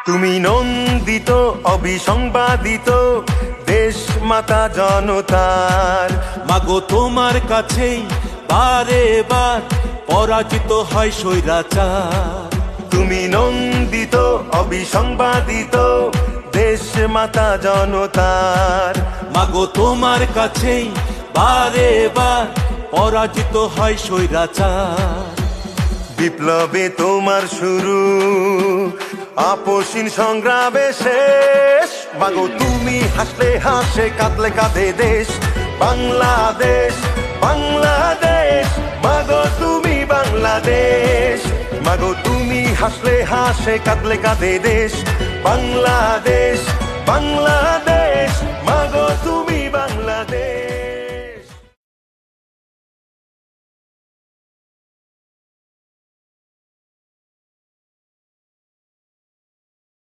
তুমি নন্দিত অবিসংবাদিত দেশ মাতা জনতার। মাগো তোমার কাছেই বারে বার পরাজিত হয় স্বৈরাচার। তুমি নন্দিত অবিসংবাদিত দেশ মাতা জনতার। মাগো তোমার কাছেই বারে বার পরাজিত হয় স্বৈরাচার। বিপ্লবে তোমার শুরু, আপসীন সংগ্রামে শেষ। মাগো তুমি হাসলে হাসে, কাঁদলে কাঁদে দেশ বাংলাদেশ, বাংলাদেশ। মাগো তুমি বাংলাদেশ, মাগো তুমি হাসলে হাসে, কাঁদলে কাঁদে দেশ বাংলাদেশ, বাংলাদেশ। মাগো তুমি বাংলাদেশ।